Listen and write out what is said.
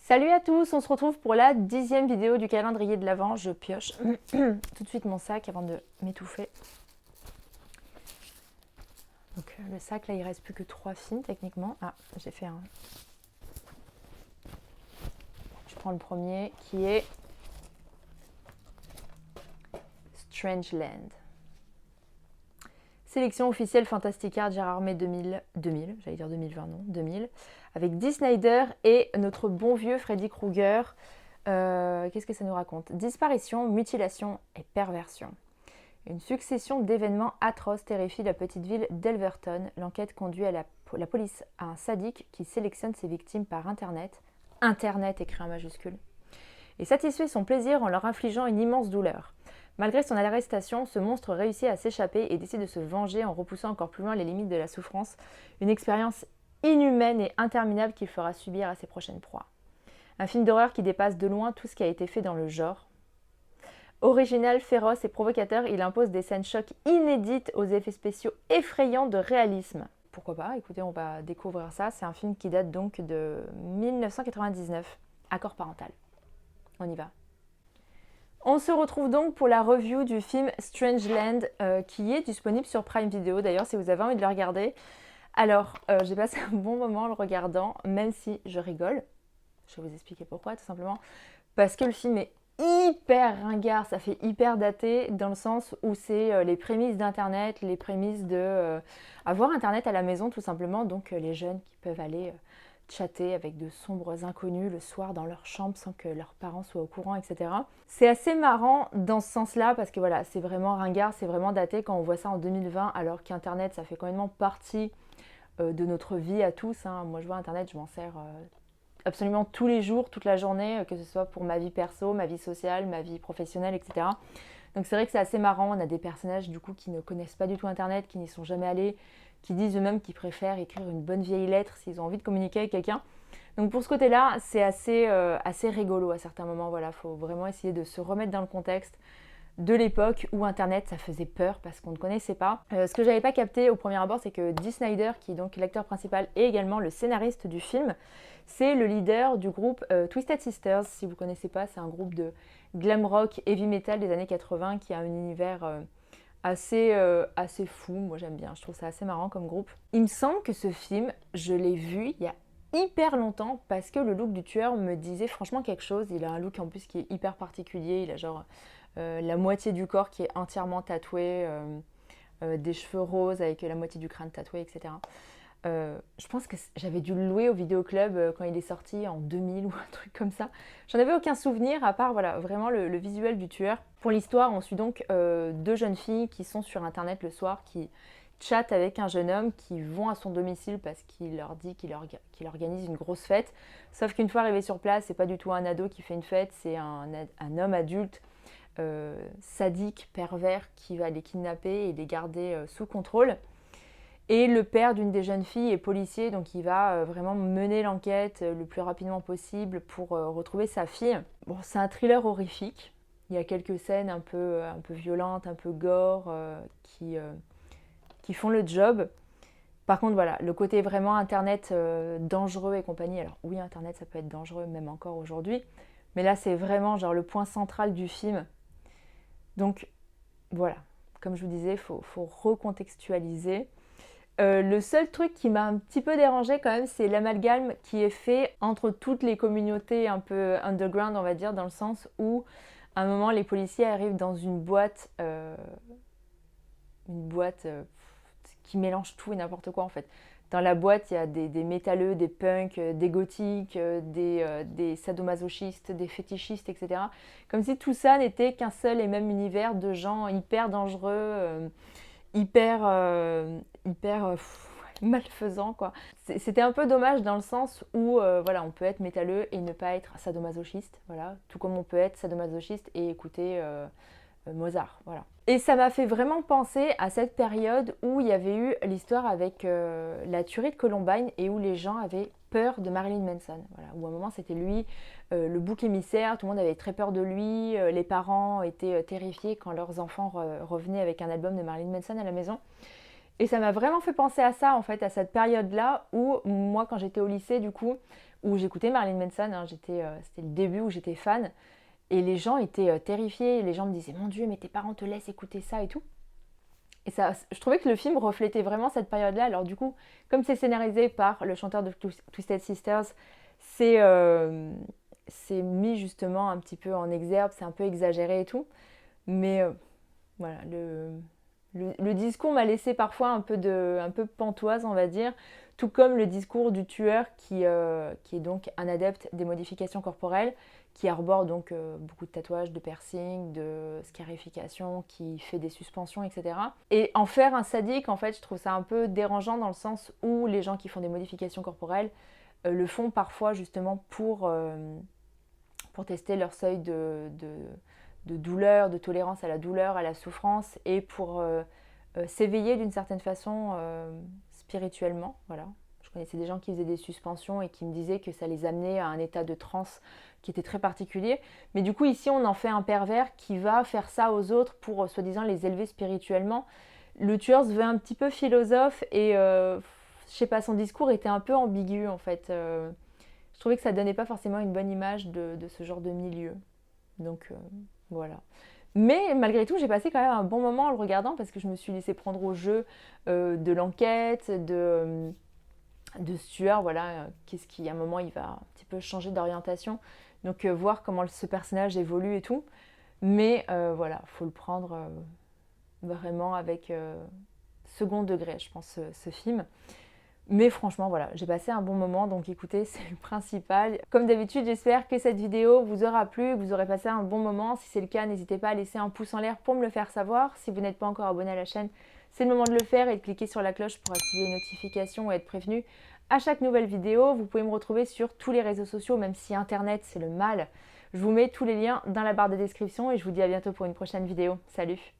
Salut à tous, on se retrouve pour la 10e vidéo du calendrier de l'Avent. Je pioche tout de suite mon sac avant de m'étouffer. Donc le sac là il reste plus que 3 films techniquement. Ah, j'ai fait un... Je prends le premier qui est Strangeland. Sélection officielle Fantastic Art Gérardmer 2000, j'allais dire 2020 non, 2000, avec Dee Snider et notre bon vieux Freddy Krueger. Qu'est-ce que ça nous raconte? Disparition, mutilation et perversion. Une succession d'événements atroces terrifie la petite ville d'Elverton. L'enquête conduit la police à un sadique qui sélectionne ses victimes par Internet. Internet écrit en majuscule. Et satisfait son plaisir en leur infligeant une immense douleur. Malgré son arrestation, ce monstre réussit à s'échapper et décide de se venger en repoussant encore plus loin les limites de la souffrance. Une expérience inhumaine et interminable qu'il fera subir à ses prochaines proies. Un film d'horreur qui dépasse de loin tout ce qui a été fait dans le genre. Original, féroce et provocateur, il impose des scènes chocs inédites aux effets spéciaux effrayants de réalisme. Pourquoi pas? Écoutez, on va découvrir ça. C'est un film qui date donc de 1999. Accord parental. On y va. On se retrouve donc pour la review du film Strangeland qui est disponible sur Prime Video d'ailleurs si vous avez envie de le regarder. Alors, j'ai passé un bon moment en le regardant, même si je rigole. Je vais vous expliquer pourquoi, tout simplement. Parce que le film est hyper ringard, ça fait hyper daté dans le sens où c'est les prémices d'Internet, les prémices de avoir Internet à la maison tout simplement. Donc les jeunes qui peuvent aller chatter avec de sombres inconnus le soir dans leur chambre sans que leurs parents soient au courant, etc. C'est assez marrant dans ce sens-là parce que voilà, c'est vraiment ringard, c'est vraiment daté quand on voit ça en 2020 alors qu'Internet, ça fait quand même partie de notre vie à tous. Hein. Moi, je vois Internet, je m'en sers absolument tous les jours, toute la journée, que ce soit pour ma vie perso, ma vie sociale, ma vie professionnelle, etc. Donc c'est vrai que c'est assez marrant, on a des personnages du coup qui ne connaissent pas du tout Internet, qui n'y sont jamais allés, qui disent eux-mêmes qu'ils préfèrent écrire une bonne vieille lettre s'ils ont envie de communiquer avec quelqu'un. Donc pour ce côté-là, c'est assez rigolo à certains moments. Voilà, faut vraiment essayer de se remettre dans le contexte de l'époque où Internet, ça faisait peur parce qu'on ne connaissait pas. Ce que j'avais pas capté au premier abord, c'est que Dee Snider, qui est donc l'acteur principal et également le scénariste du film, c'est le leader du groupe Twisted Sisters. Si vous ne connaissez pas, c'est un groupe de glam rock, heavy metal des années 80 qui a un univers assez fou. Moi j'aime bien, je trouve ça assez marrant comme groupe. Il me semble que ce film, je l'ai vu il y a hyper longtemps parce que le look du tueur me disait franchement quelque chose. Il a un look en plus qui est hyper particulier. Il a genre la moitié du corps qui est entièrement tatoué, des cheveux roses avec la moitié du crâne tatoué, etc. Je pense que j'avais dû le louer au vidéoclub quand il est sorti en 2000 ou un truc comme ça. J'en avais aucun souvenir à part voilà, vraiment le visuel du tueur. Pour l'histoire, on suit donc deux jeunes filles qui sont sur internet le soir, qui chattent avec un jeune homme, qui vont à son domicile parce qu'il leur dit qu'il organise une grosse fête. Sauf qu'une fois arrivé sur place, c'est pas du tout un ado qui fait une fête, c'est un homme adulte sadique, pervers, qui va les kidnapper et les garder sous contrôle. Et le père d'une des jeunes filles est policier, donc il va vraiment mener l'enquête le plus rapidement possible pour retrouver sa fille. Bon, c'est un thriller horrifique. Il y a quelques scènes un peu violentes, un peu gore, qui font le job. Par contre, voilà, le côté vraiment Internet dangereux et compagnie. Alors oui, Internet, ça peut être dangereux, même encore aujourd'hui. Mais là, c'est vraiment genre le point central du film. Donc, voilà. Comme je vous disais, il faut recontextualiser. Le seul truc qui m'a un petit peu dérangé quand même, c'est l'amalgame qui est fait entre toutes les communautés un peu underground, on va dire, dans le sens où à un moment les policiers arrivent dans une boîte qui mélange tout et n'importe quoi en fait. Dans la boîte, il y a des métalleux, des punks, des gothiques, des sadomasochistes, des fétichistes, etc. Comme si tout ça n'était qu'un seul et même univers de gens hyper dangereux, hyper malfaisant quoi. C'était un peu dommage dans le sens où voilà, on peut être métalleux et ne pas être sadomasochiste, voilà, tout comme on peut être sadomasochiste et écouter Mozart, voilà. Et ça m'a fait vraiment penser à cette période où il y avait eu l'histoire avec la tuerie de Columbine et où les gens avaient peur de Marilyn Manson, voilà, où à un moment c'était lui le bouc émissaire, tout le monde avait très peur de lui, les parents étaient terrifiés quand leurs enfants revenaient avec un album de Marilyn Manson à la maison. Et ça m'a vraiment fait penser à ça, en fait, à cette période-là où, moi, quand j'étais au lycée, du coup, où j'écoutais Marilyn Manson, hein, c'était le début où j'étais fan, et les gens étaient terrifiés, les gens me disaient « Mon Dieu, mais tes parents te laissent écouter ça et tout ». Et ça, je trouvais que le film reflétait vraiment cette période-là. Alors du coup, comme c'est scénarisé par le chanteur de Twisted Sisters, c'est mis justement un petit peu en exergue, c'est un peu exagéré et tout. Mais voilà, le discours m'a laissé parfois un peu pantoise, on va dire, tout comme le discours du tueur qui est donc un adepte des modifications corporelles, qui arbore donc beaucoup de tatouages, de piercings, de scarifications, qui fait des suspensions, etc. Et en faire un sadique, en fait, je trouve ça un peu dérangeant dans le sens où les gens qui font des modifications corporelles le font parfois justement pour tester leur seuil de douleur, de tolérance à la douleur, à la souffrance, et pour s'éveiller d'une certaine façon spirituellement. Voilà. Je connaissais des gens qui faisaient des suspensions et qui me disaient que ça les amenait à un état de transe qui était très particulier. Mais du coup, ici, on en fait un pervers qui va faire ça aux autres pour, soi-disant, les élever spirituellement. Le tueur se veut un petit peu philosophe et, je sais pas, son discours était un peu ambigu, en fait. Je trouvais que ça donnait pas forcément une bonne image de ce genre de milieu. Donc, voilà. Mais malgré tout, j'ai passé quand même un bon moment en le regardant parce que je me suis laissée prendre au jeu de l'enquête, de ce tueur, voilà, qu'est-ce qui, à un moment, il va un petit peu changer d'orientation. Donc, voir comment ce personnage évolue et tout. Mais voilà, faut le prendre vraiment avec second degré, je pense, ce film. Mais franchement, voilà, j'ai passé un bon moment, donc écoutez, c'est le principal. Comme d'habitude, j'espère que cette vidéo vous aura plu, que vous aurez passé un bon moment. Si c'est le cas, n'hésitez pas à laisser un pouce en l'air pour me le faire savoir. Si vous n'êtes pas encore abonné à la chaîne, c'est le moment de le faire et de cliquer sur la cloche pour activer les notifications et être prévenu à chaque nouvelle vidéo. Vous pouvez me retrouver sur tous les réseaux sociaux, même si Internet, c'est le mal. Je vous mets tous les liens dans la barre de description et je vous dis à bientôt pour une prochaine vidéo. Salut!